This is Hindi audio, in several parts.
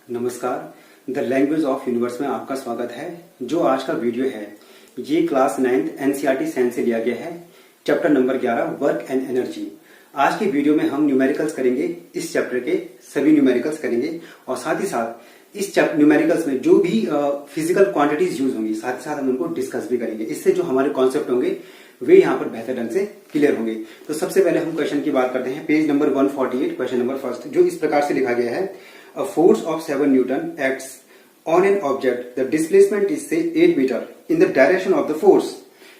नमस्कार। द लैंग्वेज ऑफ यूनिवर्स में आपका स्वागत है। जो आज का वीडियो है ये क्लास 9th एनसीईआरटी साइंस से लिया गया है, chapter number 11 work and energy. आज के वीडियो में हम न्यूमेरिकल्स करेंगे, इस चैप्टर के सभी न्यूमेरिकल्स करेंगे और साथ ही साथ इस न्यूमेरिकल्स में जो भी फिजिकल क्वांटिटीज यूज होंगी साथ ही साथ हम उनको डिस्कस भी करेंगे। इससे जो हमारे कॉन्सेप्ट होंगे वे यहाँ पर बेहतर ढंग से क्लियर होंगे। तो सबसे पहले हम क्वेश्चन की बात करते हैं। Page number 148, question number first, जो इस प्रकार से लिखा गया है, a force of 7 Newton acts on an object. The displacement is say 8 meter in the direction of the force.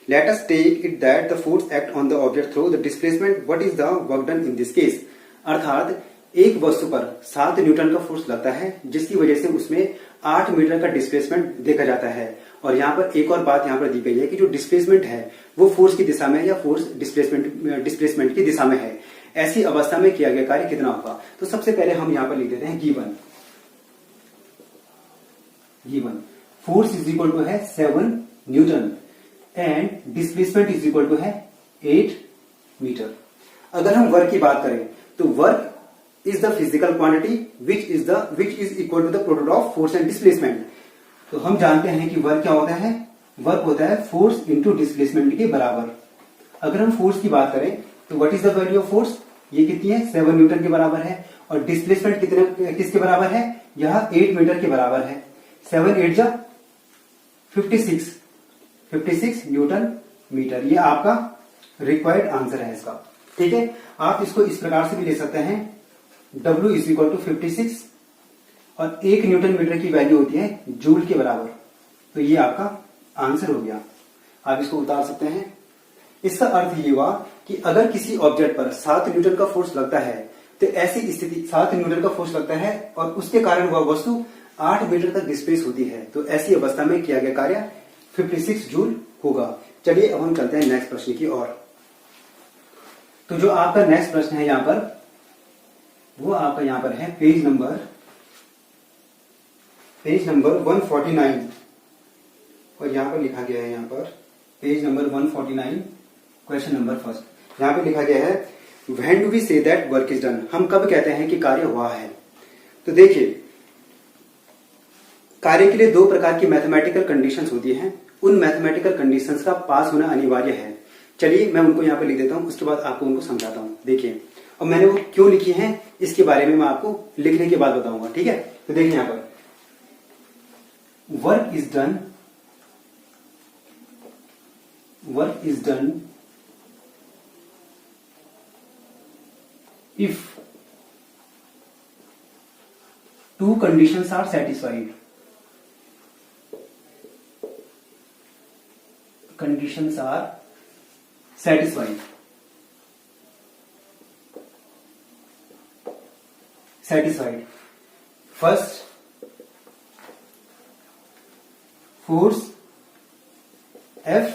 Let us take it that the force act on the object through the displacement. What is the work done in this case? अर्थात एक वस्तु पर 7 न्यूटन का फोर्स लगता है जिसकी वजह से उसमें 8 मीटर का डिस्प्लेसमेंट देखा जाता है। और यहाँ पर एक और बात यहाँ पर दी गई है कि जो डिस्प्लेसमेंट है वो फोर्स की दिशा में है या फोर्स डिस्प्लेसमेंट की दिशा में है। ऐसी अवस्था में किया गया कार्य कितना होगा? तो सबसे पहले हम यहां पर लिख देते हैं given force is equal to है 7 newton and displacement is equal to है 8 मीटर। अगर हम वर्क की बात करें तो work is the physical quantity which is equal to the product of force and displacement. तो हम जानते हैं कि वर्क क्या होता है, वर्क होता है फोर्स इंटू डिस्प्लेसमेंट के बराबर। अगर हम फोर्स की बात करें तो what is the value of force, ये कितनी है, 7 न्यूटन के बराबर है। और डिस्प्लेसमेंट किसके बराबर है, यह 8 मीटर के बराबर है। 7 8 जा 56 न्यूटन मीटर। ये आपका रिक्वायर्ड आंसर है इसका। ठीक है, आप इसको इस प्रकार से भी ले सकते हैं, W इज इक्वल टू 56 और 1 न्यूटन मीटर की वैल्यू होती है जूल के बराबर। तो ये आपका आंसर हो गया। आप इसको उतार सकते हैं। इसका अर्थ ये हुआ कि अगर किसी ऑब्जेक्ट पर 7 न्यूटन का फोर्स लगता है तो ऐसी स्थिति 7 न्यूटन का फोर्स लगता है और उसके कारण वह वस्तु 8 मीटर तक डिस्प्लेस होती है। तो ऐसी अवस्था में किया गया कार्य 56 जूल होगा। चलिए अब हम चलते हैं नेक्स्ट प्रश्न की ओर। तो जो आपका नेक्स्ट प्रश्न है यहाँ पर वो आपका यहाँ पर है पेज नंबर 149 और यहाँ पर लिखा गया है, यहाँ पर page number 149 question number first. यहाँ पे लिखा गया है when do we say that work is done. हम कब कहते हैं कि कार्य हुआ है? तो देखिए, कार्य के लिए 2 प्रकार की मैथमेटिकल कंडीशंस होती हैं। उन मैथमेटिकल कंडीशंस का पास होना अनिवार्य है। चलिए मैं उनको यहाँ पे लिख देता हूं, उसके बाद आपको उनको समझाता हूं। देखिए, और मैंने वो क्यों लिखी है इसके बारे में मैं आपको लिखने के बाद बताऊंगा। ठीक है, तो देखिए यहाँ पर work is done if 2 conditions are satisfied. Conditions are satisfied. First, force F,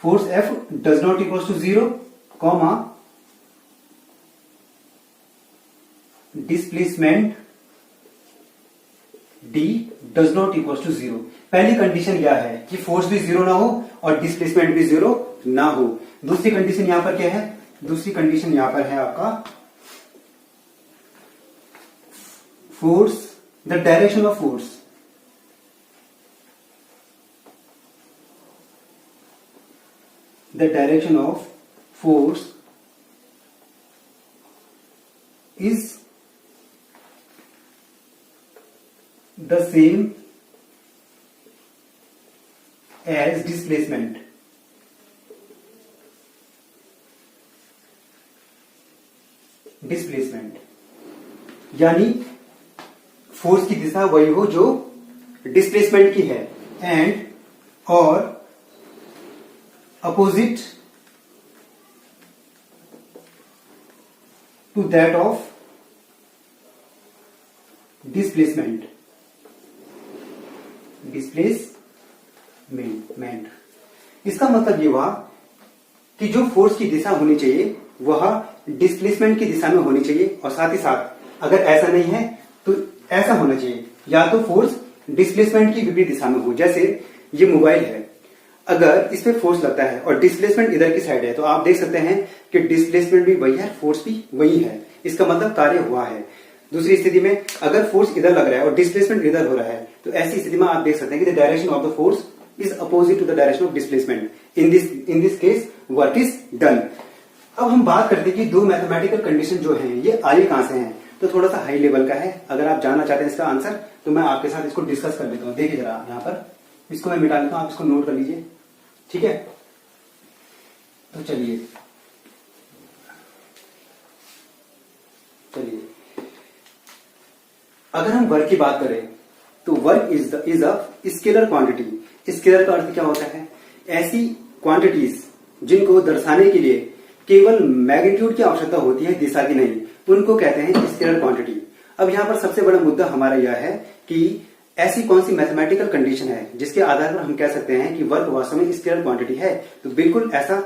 force F does not equals to 0, displacement D does not equal to 0। पहली कंडीशन क्या है कि फोर्स भी 0 ना हो और डिस्प्लेसमेंट भी 0 ना हो। दूसरी कंडीशन यहां पर क्या है, दूसरी कंडीशन यहां पर है आपका force, the direction of force is the same as displacement। यानी फोर्स की दिशा वही हो जो डिस्प्लेसमेंट की है एंड और opposite to that of displacement. इसका मतलब ये हुआ कि जो फोर्स की दिशा होनी चाहिए वह डिस्प्लेसमेंट की दिशा में होनी चाहिए और साथ ही साथ अगर ऐसा नहीं है तो ऐसा होना चाहिए, या तो फोर्स डिस्प्लेसमेंट की विपरीत दिशा में हो। जैसे ये मोबाइल है, अगर इस पे फोर्स लगता है और डिस्प्लेसमेंट इधर की साइड है तो आप देख सकते हैं कि डिस्प्लेसमेंट भी वही है, फोर्स भी वही है। इसका मतलब कार्य हुआ है। दूसरी स्थिति में अगर फोर्स इधर लग रहा है और डिस्प्लेसमेंट इधर हो रहा है, तो ऐसी स्थिति में आप देख सकते हैं कि the direction of the force is opposite to the direction of displacement. In this case work is done. अब हम बात करते हैं कि दो मैथमेटिकल कंडीशन जो हैं ये आई कहां से हैं, तो थोड़ा सा हाई लेवल का है। अगर आप जानना चाहते हैं इसका आंसर तो मैं आपके साथ इसको डिस्कस कर लेता हूं। देखिए जरा यहाँ पर इसको मैं मिटा लेता हूं, आप इसको नोट कर लीजिए, ठीक है। तो चलिए अगर हम वर्क की बात करें तो work is a scalar quantity. Scalar का अर्थ क्या होता है? ऐसी क्वांटिटीज जिनको दर्शाने के लिए केवल मैग्नीट्यूड की आवश्यकता होती है, दिशा की नहीं, उनको कहते हैं स्केलर क्वांटिटी। अब यहां पर सबसे बड़ा मुद्दा हमारा यह है कि ऐसी कौन सी मैथमेटिकल कंडीशन है जिसके आधार पर हम कह सकते हैं कि वर्क वास्तव में स्केलर क्वांटिटी है। तो बिल्कुल ऐसा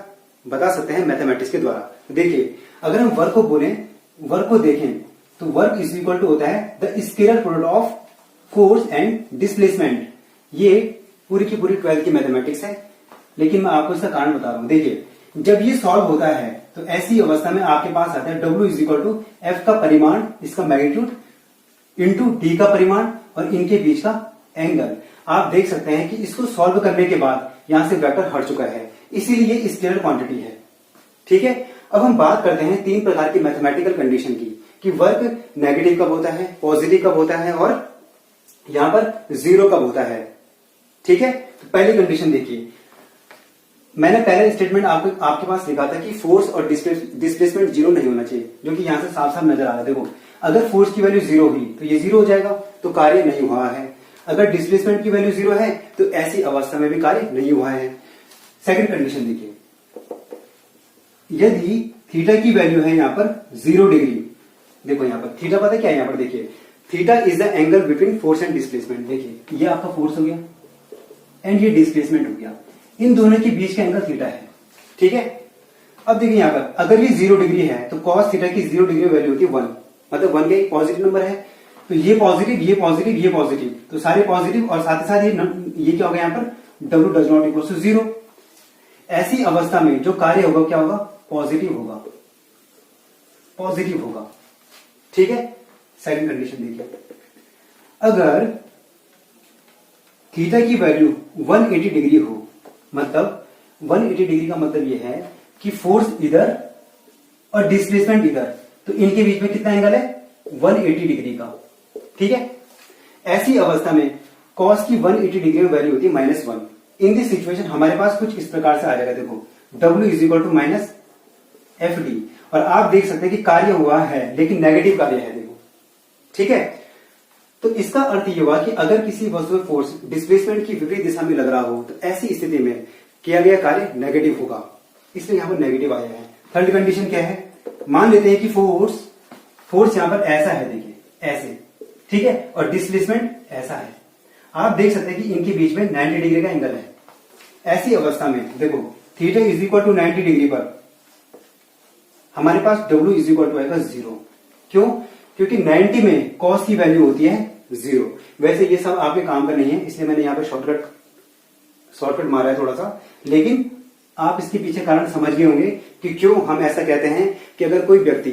बता सकते हैं मैथमेटिक्स के द्वारा। देखिए अगर हम वर्क को बोलें, वर्क को देखें तो वर्क इज इक्वल टू होता है the scalar product of force and displacement. ये पूरी की पूरी 12th की मैथमेटिक्स है, लेकिन मैं आपको इसका कारण बता रहा हूं। देखिए जब ये सॉल्व होता है तो ऐसी अवस्था में आपके पास आता है W is equal to F का परिमाण, इसका मैग्नीट्यूड, इंटू डी का परिमाण और इनके बीच का एंगल। आप देख सकते हैं कि इसको सॉल्व करने के बाद यहां से वेक्टर हट चुका है, इसीलिए ये स्केलर क्वांटिटी है, ठीक है। अब हम बात करते हैं तीन प्रकार की मैथमेटिकल कंडीशन की कि वर्क नेगेटिव कब होता है, पॉजिटिव कब होता है और यहां पर जीरो कब होता है, ठीक है। तो पहली कंडीशन देखिए, मैंने पहले स्टेटमेंट आपके पास लिखा था कि फोर्स और डिस्प्लेसमेंट जीरो नहीं होना चाहिए, जो कि यहां से साफ साफ नजर आ रहा है। देखो अगर फोर्स की वैल्यू जीरो हुई तो ये जीरो हो जाएगा, तो कार्य नहीं हुआ है। अगर डिस्प्लेसमेंट की वैल्यू जीरो है तो ऐसी अवस्था में भी कार्य नहीं हुआ है। सेकंड कंडीशन देखिए, यदि थीटा की वैल्यू है यहां पर 0 डिग्री, देखो यहां पर थीटा पता क्या है, यहां पर देखिए theta is the angle between force and displacement. देखिए ये आपका फोर्स हो गया एंड ये डिस्प्लेसमेंट हो गया, इन दोनों के बीच का एंगल थीटा है, ठीक है। अब देखिए यहां पर अगर ये 0 डिग्री है तो कॉस थीटा की 0 डिग्री वैल्यू होती है 1, मतलब 1 का पॉजिटिव नंबर है, तो ये पॉजिटिव, ये पॉजिटिव, ये पॉजिटिव, तो सारे पॉजिटिव और साथ ही साथ ये क्या होगा यहां पर W does not equal to 0। ऐसी अवस्था में जो कार्य होगा क्या होगा, पॉजिटिव होगा, पॉजिटिव होगा, ठीक है। सेकंड कंडीशन देखिए, अगर थीटा की वैल्यू 180 डिग्री हो, मतलब 180 डिग्री का मतलब यह है कि फोर्स इधर और डिस्प्लेसमेंट इधर, तो इनके बीच में कितना एंगल है, 180 डिग्री का, ठीक है। ऐसी अवस्था में कॉस की 180 डिग्री में वैल्यू होती है -1। इन दिस सिचुएशन हमारे पास कुछ इस प्रकार से आ जाएगा, देखो W is equal to minus F D, और आप देख सकते हैं कि कार्य हुआ है लेकिन नेगेटिव कार्य है, देखो, ठीक है। तो इसका अर्थ ये हुआ कि अगर किसी वस्तु में फोर्स डिस्प्लेसमेंट की विपरीत दिशा में लग रहा हो तो ऐसी स्थिति में किया गया कार्य नेगेटिव होगा, इसलिए यहां पर नेगेटिव आया है। थर्ड कंडीशन क्या है, मान लेते हैं कि फोर्स यहां पर ऐसा है, देखिए ऐसे, ठीक है, और डिस्प्लेसमेंट ऐसा है। आप देख सकते हैं कि इनके बीच में 90 डिग्री का एंगल है। ऐसी अवस्था में देखो theta is equal to 90 degree पर हमारे पास W इज इक्वल टू आएगा 0। क्यों? क्योंकि 90 में कॉस की वैल्यू होती है 0। वैसे ये सब आपके काम का नहीं है, इसलिए मैंने यहां पर शॉर्टकट मारा है थोड़ा सा, लेकिन आप इसके पीछे कारण समझ गए होंगे कि क्यों हम ऐसा कहते हैं कि अगर कोई व्यक्ति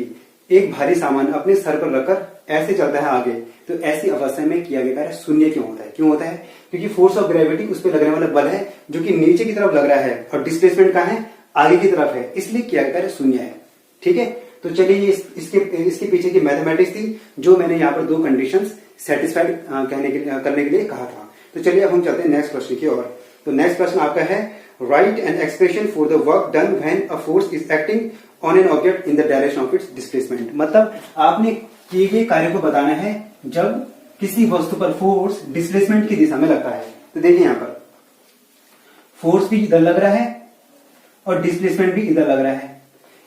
एक भारी सामान अपने सर पर रखकर ऐसे चलता है आगे, तो ऐसी अवस्था में किया गया कार्य शून्य क्यों होता है? क्यों होता है? क्योंकि फोर्स ऑफ ग्रेविटी उस पर लगने वाला बल है जो कि नीचे की तरफ लग रहा है और डिस्प्लेसमेंट कहां है, आगे की तरफ है, इसलिए किया गया कार्य शून्य है, ठीक है। तो चलिए ये इसके पीछे की मैथमेटिक्स थी जो मैंने यहाँ पर दो कंडीशंस सेटिस्फाइड करने के लिए कहा था। तो चलिए अब हम चलते हैं नेक्स्ट क्वेश्चन की ओर। तो नेक्स्ट क्वेश्चन आपका है, right an expression for the work done when a force is acting on an object in the direction of its displacement. मतलब आपने किए गए कार्य को बताना है जब किसी वस्तु पर फोर्स डिस्प्लेसमेंट की दिशा में लगता है। तो देखिए यहां पर फोर्स भी इधर लग रहा है और डिस्प्लेसमेंट भी इधर लग रहा है।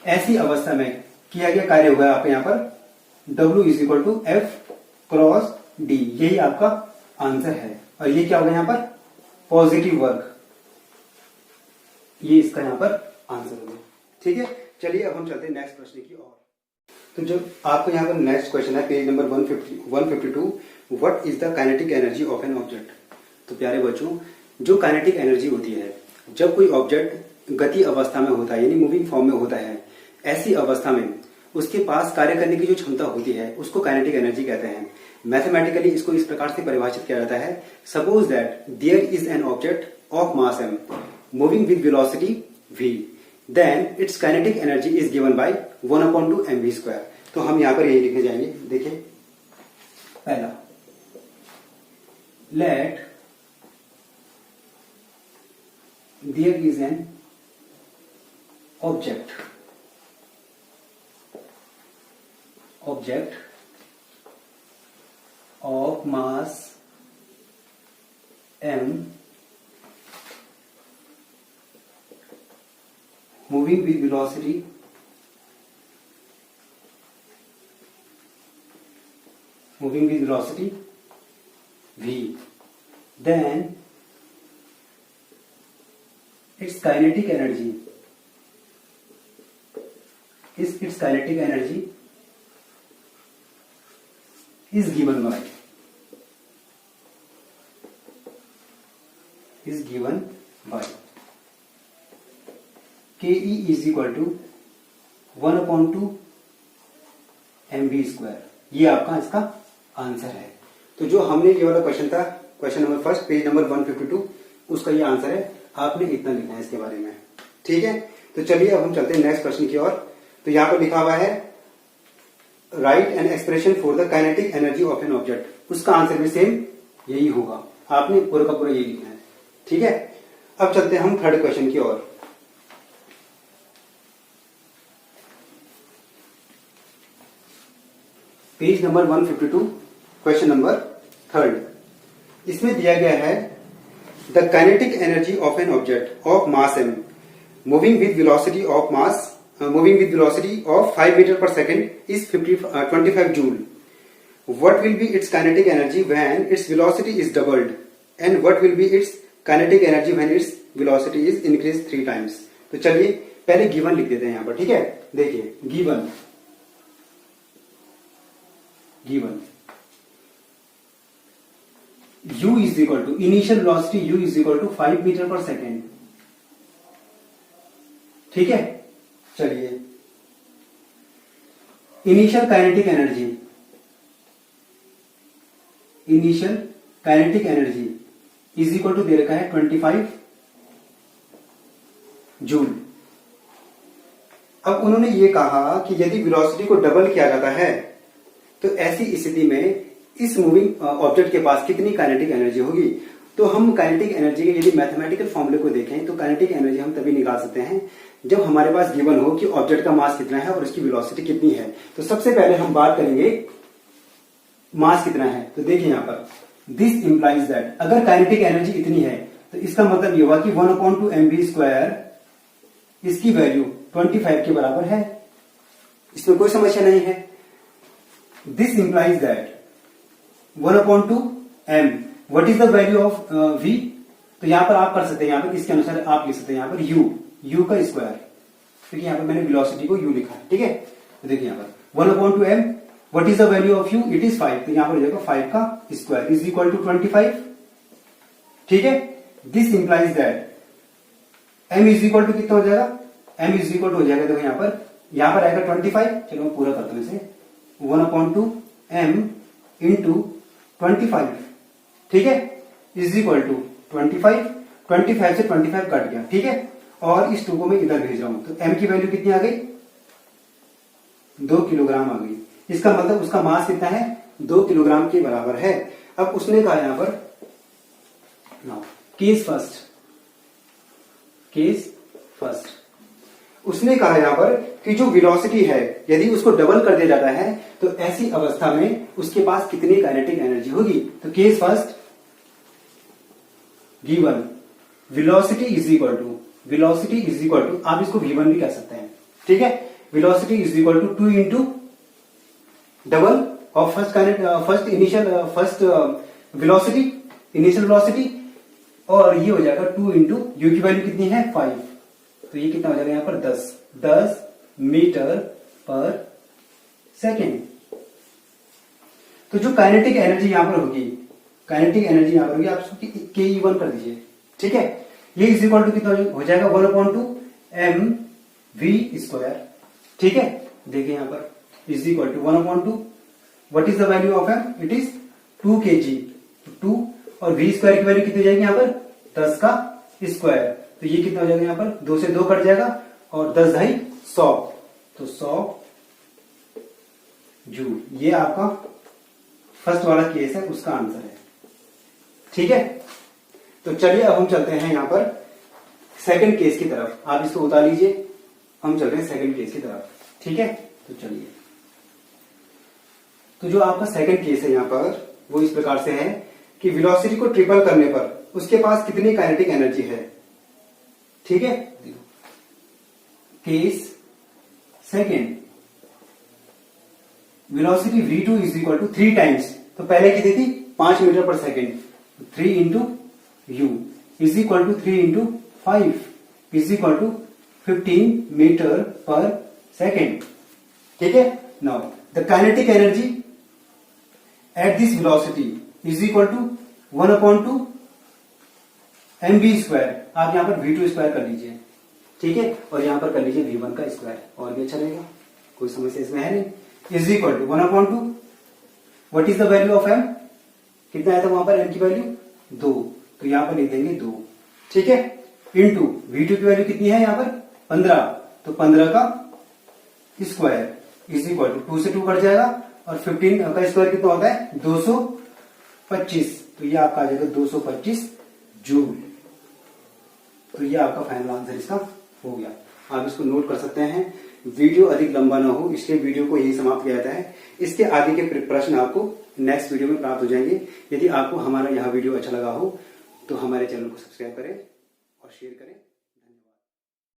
ऐसी अवस्था में किया गया कार्य होगा आपका यहां पर W is equal to F cross D, यही आपका आंसर है। और ये क्या होगा यहां पर, पॉजिटिव वर्क, ये इसका यहां पर आंसर होगा, ठीक है। चलिए अब हम चलते हैं नेक्स्ट प्रश्न की ओर। तो जो आपको यहाँ पर नेक्स्ट क्वेश्चन है page number 152, what is the kinetic energy of an object. तो प्यारे बच्चों, जो काइनेटिक एनर्जी होती है जब कोई ऑब्जेक्ट गति अवस्था में होता है यानी मूविंग फॉर्म में होता है, ऐसी अवस्था में उसके पास कार्य करने की जो क्षमता होती है उसको काइनेटिक एनर्जी कहते हैं। मैथमेटिकली इसको इस प्रकार से परिभाषित किया जाता है, suppose that there is an object of mass m moving with velocity v, then its kinetic energy is given by 1/2 mv²। तो हम यहां पर यही लिखे जाएंगे। देखिए पहला, let there is an object of mass m moving with velocity v, then its kinetic energy is given by Ke is equal to 1/2 mv²। ये आपका इसका आंसर है। तो जो हमने ये वाला क्वेश्चन था, question number first, page number 152, उसका ये आंसर है। आपने इतना लिखना है इसके बारे में, ठीक है। तो चलिए अब हम चलते हैं नेक्स्ट क्वेश्चन की ओर। तो यहां पर लिखा हुआ है right an expression for the kinetic energy of an object. उसका आंसर भी सेम यही होगा, आपने पूरा का पूरा यही लिखना है, ठीक है। अब चलते हैं हम थर्ड क्वेश्चन की ओर। Page number 152, question number third. इसमें दिया गया है the kinetic energy of an object of mass m moving with velocity of 5 meter per second is 25 joule. What will be its kinetic energy when its velocity is doubled? And what will be its kinetic energy when its velocity is increased 3 times? तो चलिए पहले गिवन लिख देते हैं यहां पर, ठीक है। देखिए given u is equal to initial velocity u is equal to 5 meter per second, ठीक है। चलिए initial kinetic energy is equal to दे रखा है 25 जूल। अब उन्होंने ये कहा कि यदि वेलोसिटी को डबल किया जाता है तो ऐसी स्थिति में इस मूविंग ऑब्जेक्ट के पास कितनी काइनेटिक एनर्जी होगी। तो हम काइनेटिक एनर्जी के यदि मैथमेटिकल फॉर्मूले को देखें तो काइनेटिक एनर्जी हम तभी निकाल सकते हैं जब हमारे पास गिवन हो कि ऑब्जेक्ट का मास कितना है और उसकी वेलोसिटी कितनी है। तो सबसे पहले हम बात करेंगे मास कितना है। तो देखिए यहां पर दिस इंप्लाइज दैट अगर काइनेटिक एनर्जी इतनी है तो इसका मतलब ये हुआ कि 1/2 mv², इसकी वैल्यू 25 के बराबर है। इसमें कोई समस्या नहीं है। This implies that 1/2 m, what is the value of v। तो यहां पर आप कर सकते हैं, यहां पर इसके अनुसार आप लिख सकते हैं यहां पर u का स्क्वायर, क्योंकि यहां पर मैंने वेलोसिटी को u लिखा है, ठीक है। तो देखिए यहां पर 1/2 m, what is the value of u, it is 5। तो यहां पर हो जाएगा 5 का स्क्वायर इज इक्वल टू 25, ठीक है। This implies that m is equal to कितना हो जाएगा, m इज इक्वल टू हो जाएगा, देखो यहां पर आएगा 25। चलो मैं पूरा करता हूं इसे, 1/2 m इंटू 25, ठीक है, इज इक्वल टू 25 से 25 कट गया, ठीक है। और इस 2 को मैं इधर भेज रहा हूं तो m की वैल्यू कितनी आ गई, 2 किलोग्राम आ गई। इसका मतलब उसका मास कितना है, 2 किलोग्राम के बराबर है। अब उसने कहा यहां पर केस फर्स्ट उसने कहा यहां पर कि जो वेलोसिटी है यदि उसको डबल कर दिया जाता है तो ऐसी अवस्था में उसके पास कितनी काइनेटिक एनर्जी होगी। तो case first given velocity is equal to आप इसको v1 भी कह सकते हैं, ठीक है। Velocity is equal to 2 into double of first initial velocity और ये हो जाएगा 2 इंटू u की वैल्यू कितनी है 5, तो ये कितना हो जाएगा यहां पर 10 मीटर पर सेकेंड। तो जो काइनेटिक एनर्जी यहां पर होगी आप उसको ke1 कर दीजिए, ठीक है। ये इज इक्वल टू कितना हो जाएगा 1/2 mv², ठीक है। देखिए यहाँ पर is equal to 1/2। What is the value of M? It is 2 kg। 2 और v स्क्वायर की वैल्यू कितनी हो जाएगी यहाँ पर? 10 का स्क्वायर। तो ये कितना हो जाएगा यहाँ पर? 2 से 2 कट जाएगा और 10 ढाई 100, तो 100 जूल। ये आपका फर्स्ट वाला केस है, उसका आंसर है। ठीक है, तो चलिए अब हम चलते हैं यहाँ पर सेकंड केस की तरफ। आप इसको उतार लीजिए, हम चल रहे हैं सेकंड केस की तरफ। ठीक है, तो चलिए। तो जो आपका सेकंड केस है यहाँ पर वो इस प्रकार से है कि वेलोसिटी को ट्रिपल करने पर उसके पास कितनी काइनेटिक एनर्जी है। ठीक है, case second, velocity v2 is equal to 3 times, तो पहले कितनी थी? 5 metre per second. 3 into U is equal to 3 into 5 is equal to 15 metre per second. ठीक है, now the kinetic energy at this velocity is equal to 1/2 mv square. आप यहां पर v2 स्क्वायर कर लीजिए। ठीक है, और यहां पर कर लीजिए v1 का स्क्वायर, और भी अच्छा रहेगा, कोई समस्या इसमें है नहीं। Is equal to 1/2। What is the value of m? कितना आया था वहां पर m की वैल्यू? 2, तो यहां पर लिख देंगे 2। ठीक है, इंटू v2 की वैल्यू कितनी है यहाँ पर? 15, तो 15 का स्क्वायर इज इक्वल टू 2 से 2 कट जाएगा और 15 का स्क्वायर कितना होता है? 225, तो ये आपका आ जाएगा 225 जूल। तो ये आपका फाइनल आंसर इसका हो गया। आप इसको नोट कर सकते हैं। वीडियो अधिक लंबा ना हो इसलिए वीडियो को यही समाप्त किया जाता है। इसके आगे के प्रश्न आपको नेक्स्ट वीडियो में प्राप्त हो जाएंगे। यदि आपको हमारा यह वीडियो अच्छा लगा हो तो हमारे चैनल को सब्सक्राइब करें और शेयर करें।